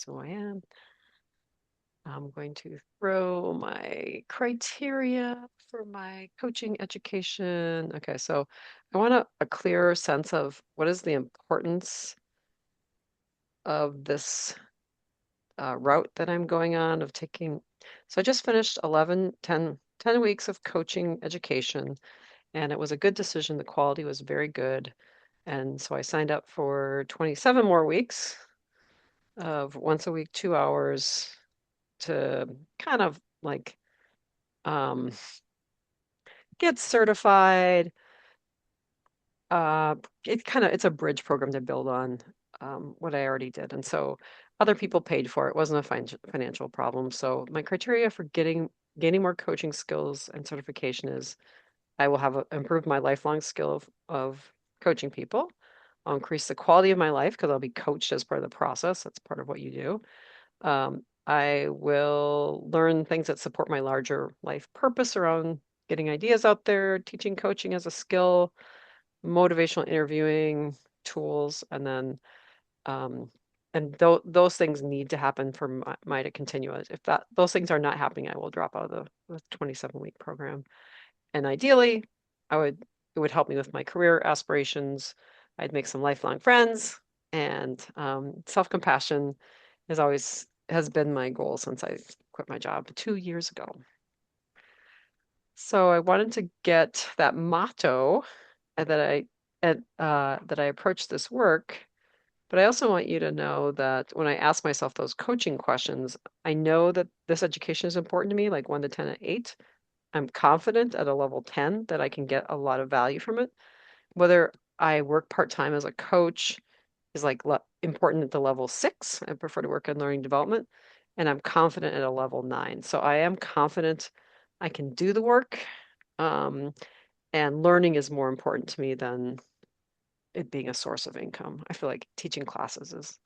who I am. I'm going to throw my criteria for my coaching education. Okay, so I want a clearer sense of what is the importance of this route that I'm going on of taking. So I just finished 10 weeks of coaching education, and it was a good decision. The quality was very good. And so I signed up for 27 more weeks of once a week, 2 hours to kind of like um, get certified. Uh, it's a bridge program to build on what I already did, and so other people paid for it. It wasn't a financial problem. So my criteria for gaining more coaching skills and certification is I will have improved my lifelong skill of coaching people. I'll increase the quality of my life because I'll be coached as part of the process. That's part of what you do. I will learn things that support my larger life purpose around getting ideas out there, teaching coaching as a skill, motivational interviewing tools, and then um, those things need to happen for my to continue. If those things are not happening, I will drop out of the 27-week program. And ideally, I would it would help me with my career aspirations. I'd make some lifelong friends, and self-compassion has been my goal since I quit my job 2 years ago. So I wanted to get that motto that that I approach this work, but I also want you to know that when I ask myself those coaching questions, I know that this education is important to me, like 1 to 10 at 8. I'm confident at a level 10 that I can get a lot of value from it. Whether I work part-time as a coach is like important at the level 6. I prefer to work in learning development, and I'm confident at a level 9. So I am confident I can do the work, um, and learning is more important to me than it being a source of income. I feel like teaching classes is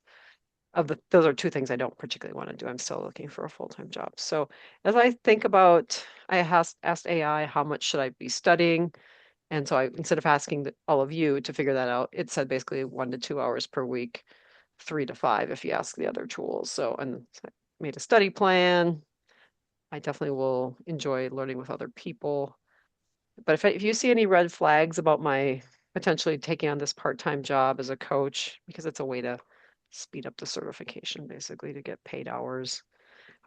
those are two things I don't particularly want to do. I'm still looking for a full-time job. So as I think about, I asked AI how much should I be studying, and so instead of asking all of you to figure that out, it said basically 1 to 2 hours per week, 3 to 5 if you ask the other tools. So, and I made a study plan. I definitely will enjoy learning with other people. But if you see any red flags about my potentially taking on this part-time job as a coach, because it's a way to speed up the certification, basically to get paid hours.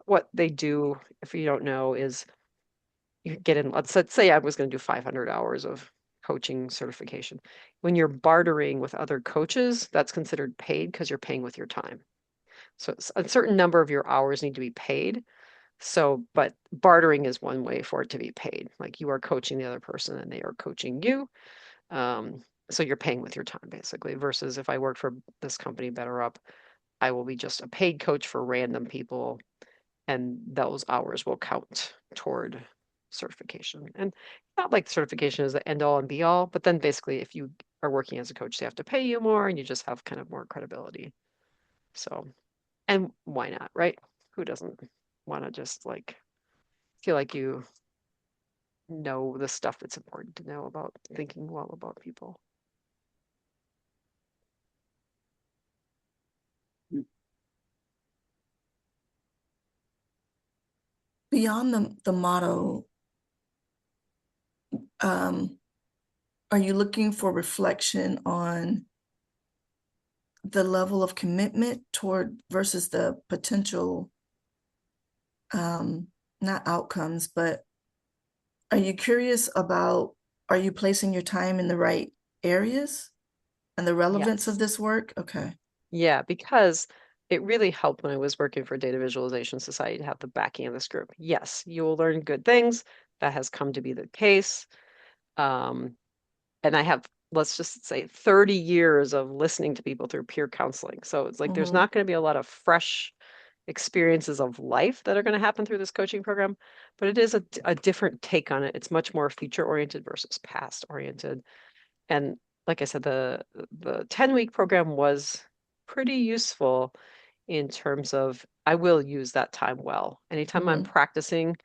What they do, if you don't know, is you get in, let's say I was going to do 500 hours of coaching certification. When you're bartering with other coaches, that's considered paid because you're paying with your time. So a certain number of your hours need to be paid. So, but bartering is one way for it to be paid. Like you are coaching the other person and they are coaching you. So you're paying with your time basically, versus if I worked for this company, BetterUp, I will be just a paid coach for random people, and those hours will count toward certification. And not like certification is the end all and be all, but then basically, if you are working as a coach, they have to pay you more and you just have kind of more credibility. So, and why not, right? Who doesn't want to just like feel like you know the stuff that's important to know about thinking well about people? Beyond the motto, um, are you looking for reflection on the level of commitment toward versus the potential, um, not outcomes, but are you curious about, are you placing your time in the right areas and the relevance of Yes. this work? Okay. Yeah, because it really helped when I was working for Data Visualization Society to have the backing of this group. Yes, you will learn good things. That has come to be the case. Um, and I have, let's just say, 30 years of listening to people through peer counseling. So it's like there's Mm-hmm. not going to be a lot of fresh experiences of life that are going to happen through this coaching program, but it is a different take on it. It's much more future oriented versus past oriented. And like I said, the 10-week program was pretty useful in terms of I will use that time well. Anytime I'm Mm-hmm. practicing,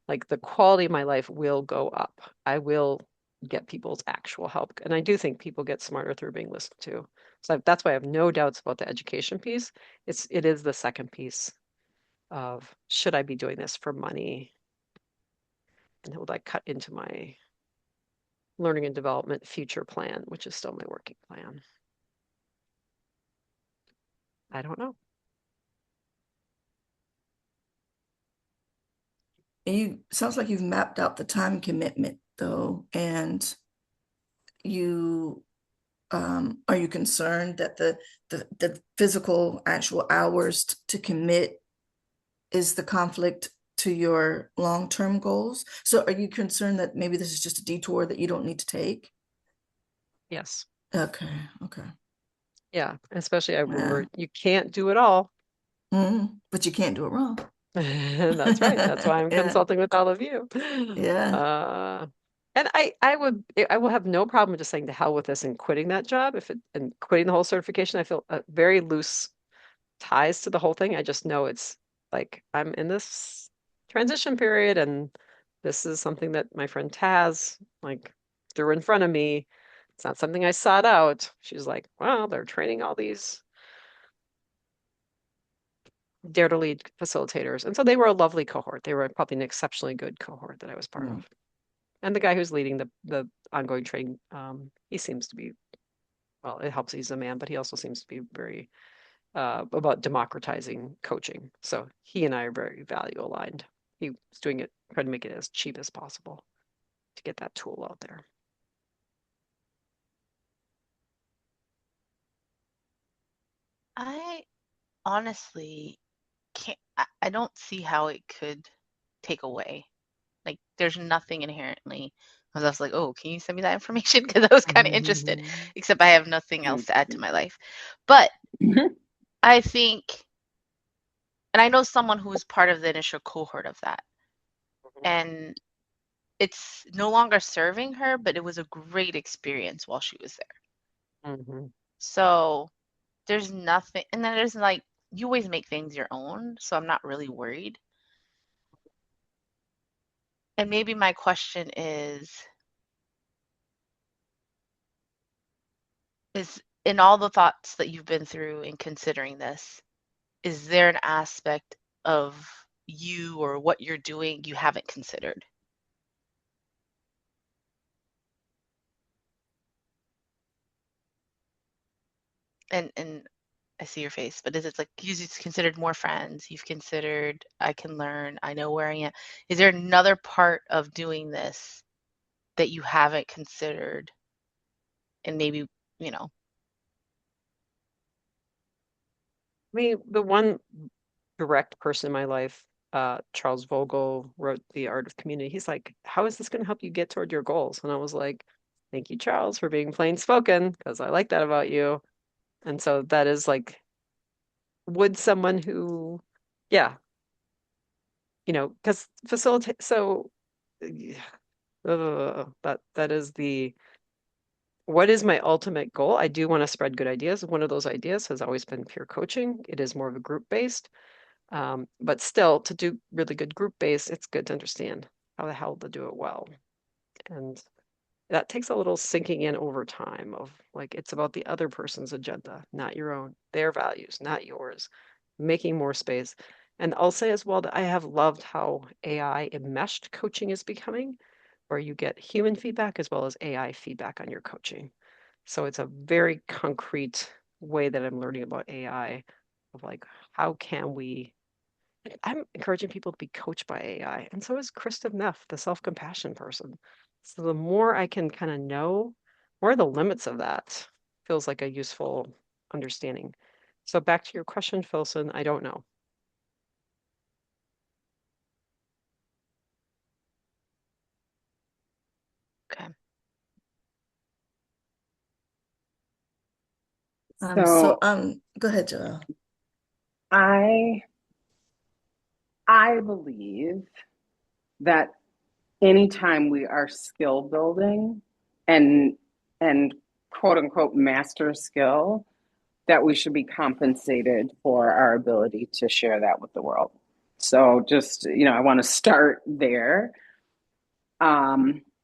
like the quality of my life will go up. I will get people's actual help. And I do think people get smarter through being listened to. So that's why I have no doubts about the education piece. It is the second piece of should I be doing this for money? And would I cut into my learning and development future plan, which is still my working plan? I don't know. And you sounds like you've mapped out the time commitment though, and you are you concerned that the physical actual hours to commit is the conflict to your long-term goals? So are you concerned that maybe this is just a detour that you don't need to take? Yes. Okay, okay. Yeah. Especially I Yeah. remember you can't do it all. But you can't do it wrong. That's right. That's why I'm Yeah, consulting with all of you. yeah. Uh, and I will have no problem just saying to hell with this and quitting that job if it and quitting the whole certification. I feel very loose ties to the whole thing. I just know it's like I'm in this transition period and this is something that my friend Taz like threw in front of me. It's not something I sought out. She's like, well, they're training all these Dare to Lead facilitators. And so they were a lovely cohort. They were probably an exceptionally good cohort that I was part Mm, of. And the guy who's leading the ongoing training, he seems to be, well, it helps he's a man, but he also seems to be very about democratizing coaching. So he and I are very value aligned. He was doing it, trying to make it as cheap as possible to get that tool out there. I honestly can't, I don't see how it could take away. Like, there's nothing inherently. I was like, oh, can you send me that information? Because I was kind of interested, except I have nothing else to add to my life. But I think, and I know someone who was part of the initial cohort of that, and it's no longer serving her, but it was a great experience while she was there. Mm-hmm. So there's nothing, and then there's like, you always make things your own, so I'm not really worried. And maybe my question is in all the thoughts that you've been through in considering this, is there an aspect of you or what you're doing you haven't considered? And I see your face, but is it like you've considered more friends? You've considered I can learn, I know where I am. Is there another part of doing this that you haven't considered and maybe, you know, I mean, the one direct person in my life, Charles Vogel, wrote The Art of Community. He's like, how is this going to help you get toward your goals? And I was like, thank you, Charles, for being plain spoken, because I like that about you. And so that is like, would someone who, yeah, because facilitate, so that is what is my ultimate goal? I do want to spread good ideas. One of those ideas has always been peer coaching. It is more of a group based. But still, to do really good group based, it's good to understand how the hell to do it well. And that takes a little sinking in over time of like it's about the other person's agenda, not your own, their values, not yours, making more space. And I'll say as well that I have loved how AI enmeshed coaching is becoming, where you get human feedback as well as AI feedback on your coaching. So it's a very concrete way that I'm learning about AI of like, how can we I'm encouraging people to be coached by AI, and so is Krista Neff, the self-compassion person. So the more I can kind of know, where are the limits of that feels like a useful understanding. So back to your question, Filson, I don't know. okay. So Go ahead, Joelle. I I believe that anytime we are skill building and and quote unquote master a skill, that we should be compensated for our ability to share that with the world. So just, I want to start there.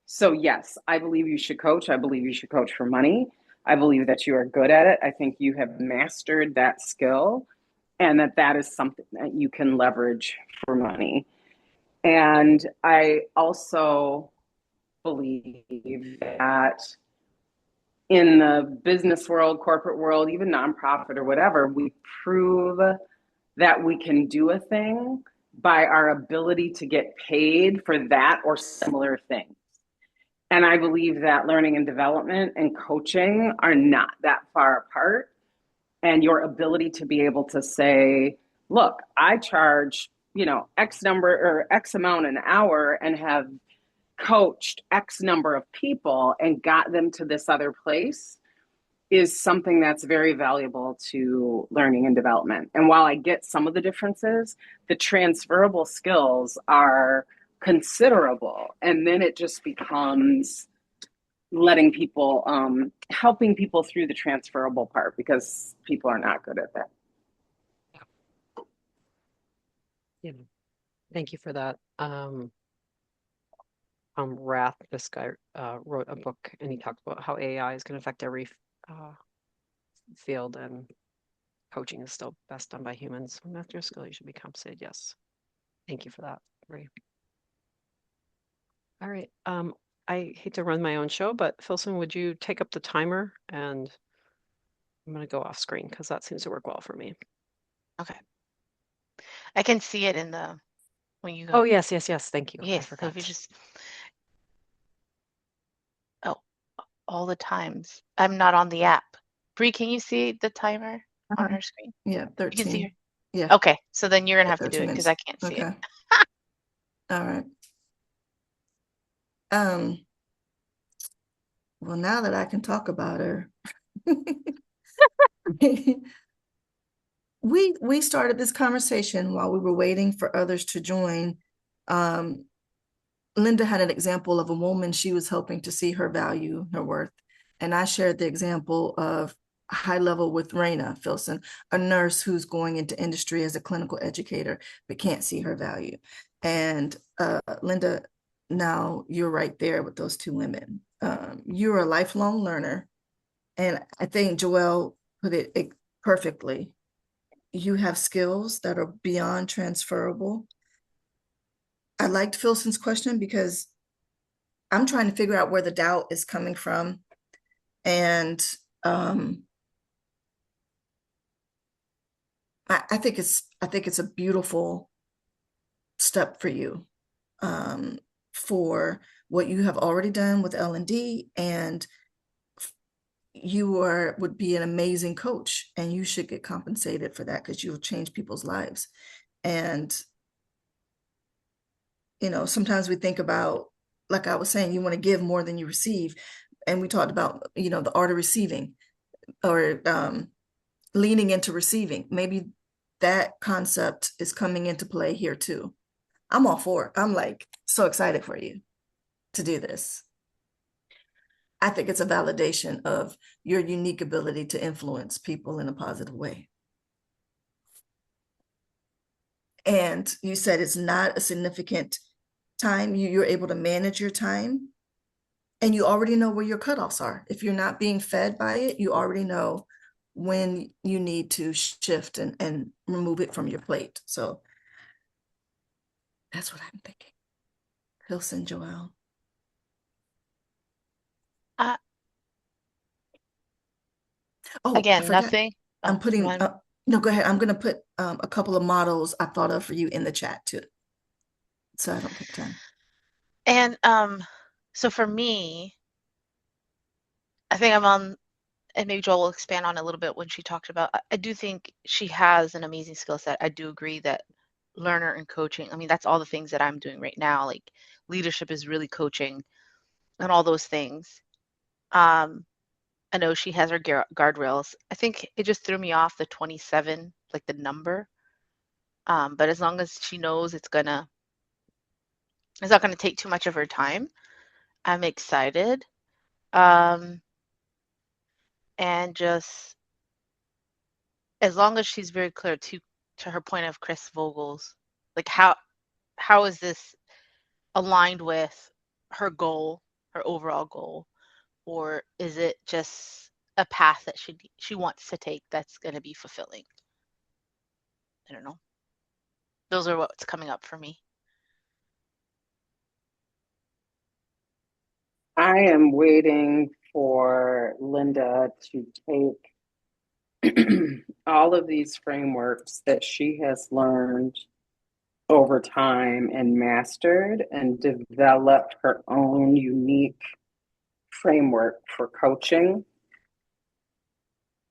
So yes, I believe you should coach. I believe you should coach for money. I believe that you are good at it. I think you have mastered that skill and that is something that you can leverage for money. And I also believe that in the business world, corporate world, even nonprofit or whatever, we prove that we can do a thing by our ability to get paid for that or similar things. And I believe that learning and development and coaching are not that far apart. And your ability to be able to say, look, I charge, X number or X amount an hour and have coached X number of people and got them to this other place is something that's very valuable to learning and development. And while I get some of the differences, the transferable skills are considerable. And then it just becomes letting people, helping people through the transferable part because people are not good at that. Yeah. Thank you for that. Rath, this guy wrote a book and he talked about how AI is going to affect every field, and coaching is still best done by humans. When master skill, you should be compensated. Yes. Thank you for that, Ray. All right. I hate to run my own show, but Philson, would you take up the timer? And I'm going to go off screen because that seems to work well for me. Okay. I can see it in the when you go. Oh, yes. Thank you. I Yes. So forgot. if you just all the times. I'm not on the app. Bree, can you see the timer on her screen? Yeah, You can see 13. her. Yeah. Okay, so then you're gonna have to do 13 it because minutes. I can't see it. Okay. All right. Well, now that I can talk about her, we started this conversation while we were waiting for others to join. Linda had an example of a woman she was helping to see her value, her worth. And I shared the example of high level with Raina Filson, a nurse who's going into industry as a clinical educator, but can't see her value. And Linda, now you're right there with those two women. You're a lifelong learner. And I think Joelle put it perfectly. You have skills that are beyond transferable. I liked Filson's question because I'm trying to figure out where the doubt is coming from. And I think it's a beautiful step for you, for what you have already done with L&D, and you would be an amazing coach, and you should get compensated for that because you'll change people's lives. And sometimes we think about, like I was saying, you want to give more than you receive, and we talked about the art of receiving, or leaning into receiving. Maybe that concept is coming into play here too. I'm all for it. I'm like so excited for you to do this. I think it's a validation of your unique ability to influence people in a positive way. And you said it's not a significant time. You're able to manage your time, and you already know where your cutoffs are. If you're not being fed by it, you already know when you need to shift and remove it from your plate. So that's what I'm thinking. Filson, Joelle. Again, nothing. I'm putting, no, go ahead. I'm going to put a couple of models I thought of for you in the chat too, so I don't take time. And so for me, I think I'm on, and maybe Joel will expand on it a little bit when she talked about, I do think she has an amazing skill set. I do agree that learner and coaching, I mean, that's all the things that I'm doing right now. Like leadership is really coaching and all those things. I know she has her guardrails. I think it just threw me off the 27, like the number. But as long as she knows it's not gonna take too much of her time, I'm excited. And just as long as she's very clear to her point of Chris Vogel's, like how is this aligned with her goal, her overall goal, or is it just a path that she wants to take that's going to be fulfilling. I don't know. Those are what's coming up for me. I am waiting for Linda to take all of these frameworks that she has learned over time and mastered and develop her own unique framework for coaching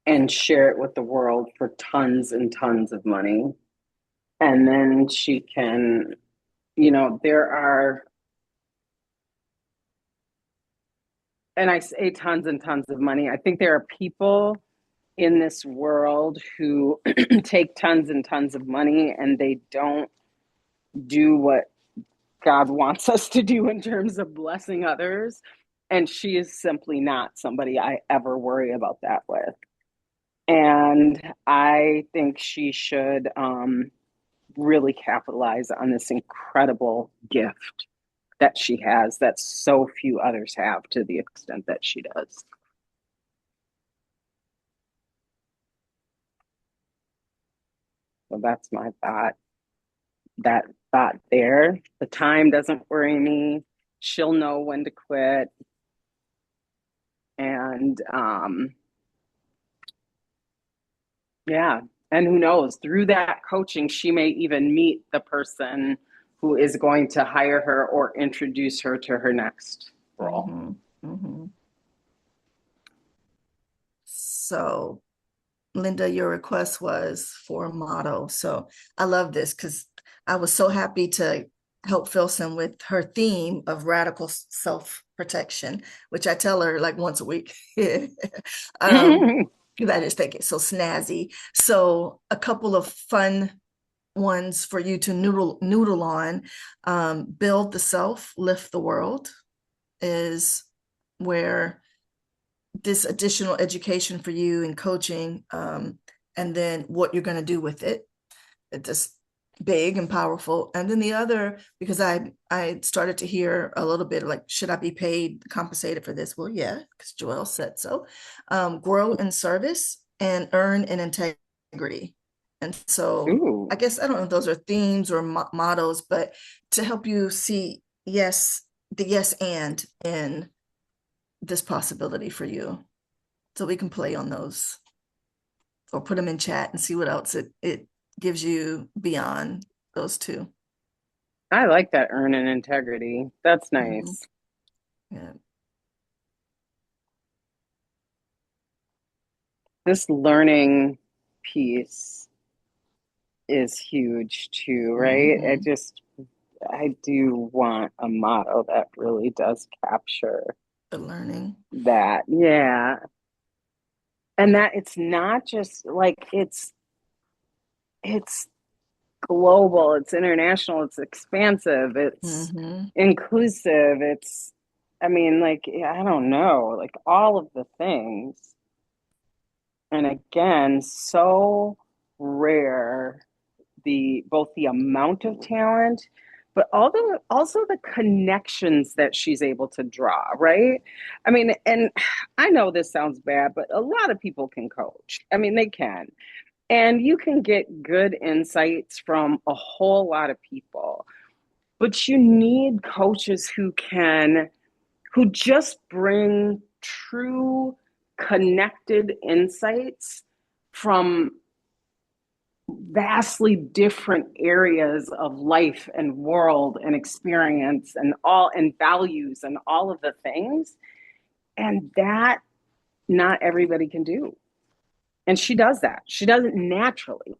and share it with the world for tons and tons of money. And then she can, there are, and I say tons and tons of money, I think there are people in this world who take tons and tons of money and they don't do what God wants us to do in terms of blessing others. And she is simply not somebody I ever worry about that with. And I think she should really capitalize on this incredible gift that she has that so few others have to the extent that she does. So that's my thought. That thought there. The time doesn't worry me. She'll know when to quit. And yeah. And who knows, through that coaching, she may even meet the person who is going to hire her or introduce her to her next role. Mm-hmm. Mm-hmm. So, Linda, your request was for a motto. So I love this because I was so happy to help Filson with her theme of radical self-protection, which I tell her like once a week. I just think it's so snazzy. So a couple of fun ones for you to noodle on. Build the self, lift the world is where this additional education for you and coaching, and then what you're going to do with it. It's just big and powerful. And then the other, because I started to hear a little bit like, should I be paid, compensated for this? Well, yeah, because Joelle said so. Grow in service and earn in integrity. And so Ooh. I guess, I don't know if those are themes or mottos, but to help you see the yes and in this possibility for you. So we can play on those or put them in chat and see what else it gives you beyond those two. I like that, earn and integrity. That's nice. Yeah. This learning piece is huge too, right? I do want a motto that really does capture The learning. that. Yeah. And that it's not just like it's global, it's international, it's expansive, it's inclusive, it's I mean, like, I don't know, like all of the things. And again, so rare both the amount of talent, but also the connections that she's able to draw, right? I mean, and I know this sounds bad, but a lot of people can coach. I mean, they can. And you can get good insights from a whole lot of people. But you need coaches who just bring true connected insights from vastly different areas of life and world and experience and values and all of the things. And that not everybody can do. And she does that. She does it naturally.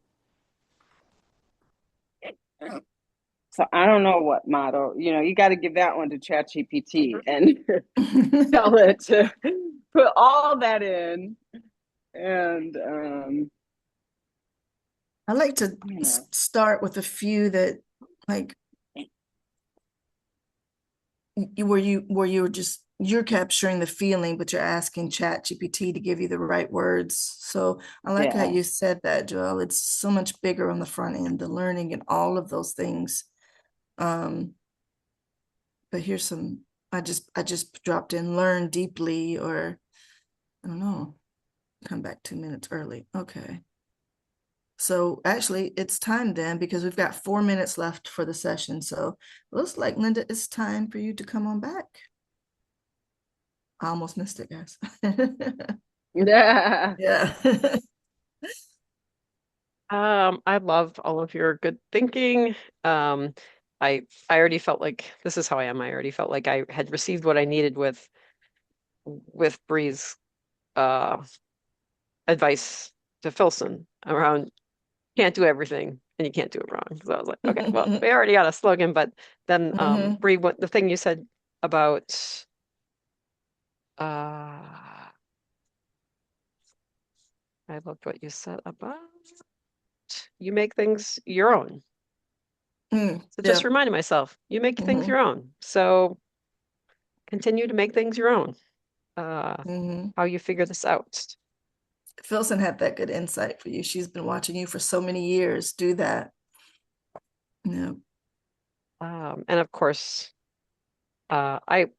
So I don't know what motto, you got to give that one to ChatGPT and tell it to put all that in. And I like to start with a few that like you're capturing the feeling, but you're asking ChatGPT to give you the right words. So I like how you said that, Joelle. It's so much bigger on the front end, the learning and all of those things. But here's some, I just dropped in learn deeply, or I don't know. come back 2 minutes early. Okay. So actually it's time then because we've got 4 minutes left for the session. So looks like Linda, it's time for you to come on back. I almost missed it, guys. Yeah. Yeah. I love all of your good thinking. I already felt like this is how I am. I already felt like I had received what I needed with Bree's advice to Filson around can't do everything and you can't do it wrong. So I was like, okay, well, we already got a slogan, but then Mhm. Bree, what the thing you said about I loved what you said about you make things your own. So just Yeah. reminding myself, you make things Mhm. your own. So continue to make things your own. How you figure this out. Filson had that good insight for you. She's been watching you for so many years do that. Yeah. And of course, I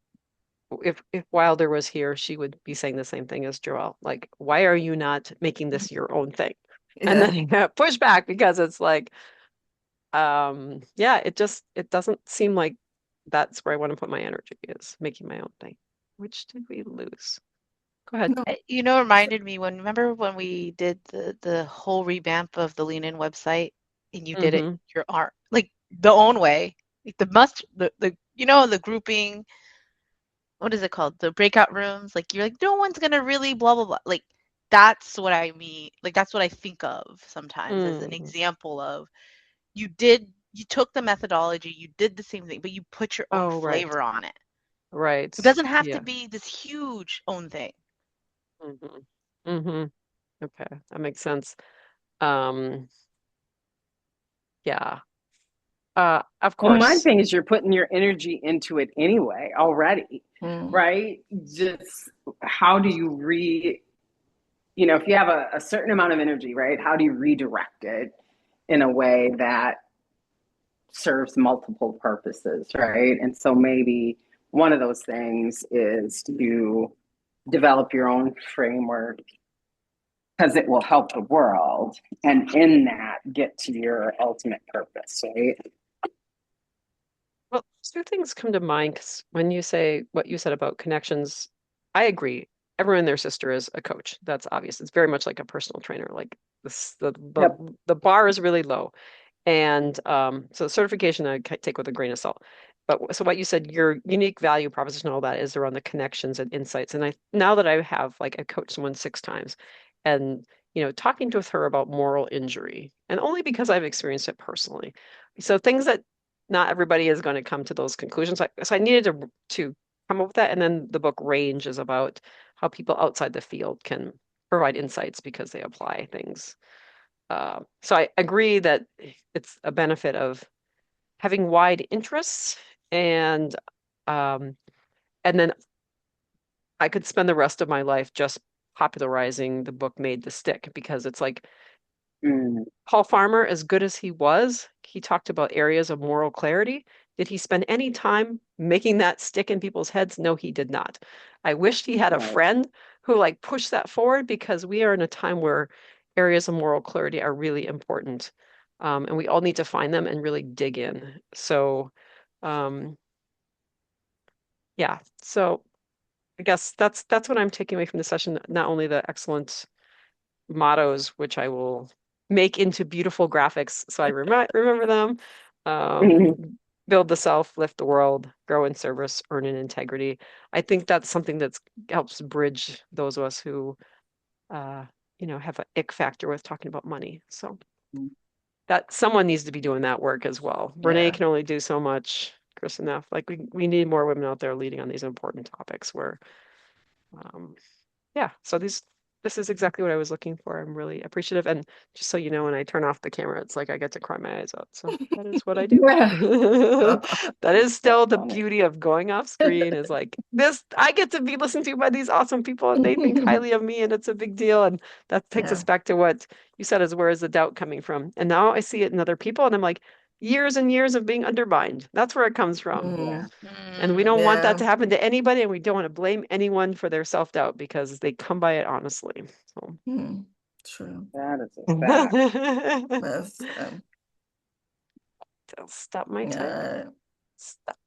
if Wilder was here, she would be saying the same thing as Joelle. Like, why are you not making this your own thing? And Yeah. then push back because it's like, yeah, it doesn't seem like that's where I want to put my energy is making my own thing. Which did we lose? Go ahead. No. You know, it reminded me remember when we did the whole revamp of the Lean In website and you did it Mm-hmm. your art like the own way, like the you know the grouping, what is it called? The breakout rooms. Like you're like no one's gonna really blah blah blah. Like that's what I mean. Like that's what I think of sometimes as an Mm. example of you took the methodology, you did the same thing, but you put your own Oh, right. flavor on it. Right. It doesn't have to Yeah. be this huge own thing. Mm-hmm. Mm-hmm. Okay, that makes sense. Um, yeah. Of Well, my course. thing is you're putting your energy into it anyway already, Mm. right? Just how do you if you have a certain amount of energy, right? How do you redirect it in a way that serves multiple purposes, right? And so maybe one of those things is to develop your own framework because it will help the world and in that get to your ultimate purpose, right? Well, two things come to mind 'cause when you say what you said about connections, I agree. Everyone and their sister is a coach. That's obvious. It's very much like a personal trainer. Like this, Yep. the bar is really low. And so certification I take with a grain of salt. But so what you said, your unique value proposition, all that is around the connections and insights. And I now that I have like I coached someone 6 times and talking with her about moral injury, and only because I've experienced it personally. So things that not everybody is going to come to those conclusions. So I needed to come up with that. And then the book Range is about how people outside the field can provide insights because they apply things. So I agree that it's a benefit of having wide interests and um, and then I could spend the rest of my life just popularizing the book Made to Stick because it's like Mm, Paul Farmer, as good as he talked about areas of moral clarity. Did he spend any time making that stick in people's heads? No, he did not. I wished he had a right. friend who like pushed that forward because we are in a time where areas of moral clarity are really important. And we all need to find them and really dig in. So, um, yeah. So I guess that's what I'm taking away from the session. Not only the excellent mottos, which I will make into beautiful graphics so I remember them. Build the self, lift the world, grow in service, earn in integrity. I think that's something that helps bridge those of us who, uh, have an ick factor with talking about money. So that someone needs to be doing that work as well. Renee Yeah. can only do so much. Chris enough. Like we need more women out there leading on these important topics where um, yeah, so this is exactly what I was looking for. I'm really appreciative. And just so you know, when I turn off the camera, it's like I get to cry my eyes out. So that is what I do. Yeah. That is still That's the funny. beauty of going off screen is like this, I get to be listened to by these awesome people and they think highly of me and it's a big deal. And that takes Yeah. us back to what you said is where is the doubt coming from? And now I see it in other people and I'm like, years and years of being undermined. That's where it comes from. Mm, And we don't want that Yeah. to happen to anybody, and we don't want to blame anyone for their self-doubt because they come by it honestly. So True. That is a fact. That's, I'll stop my time. yeah. Stop.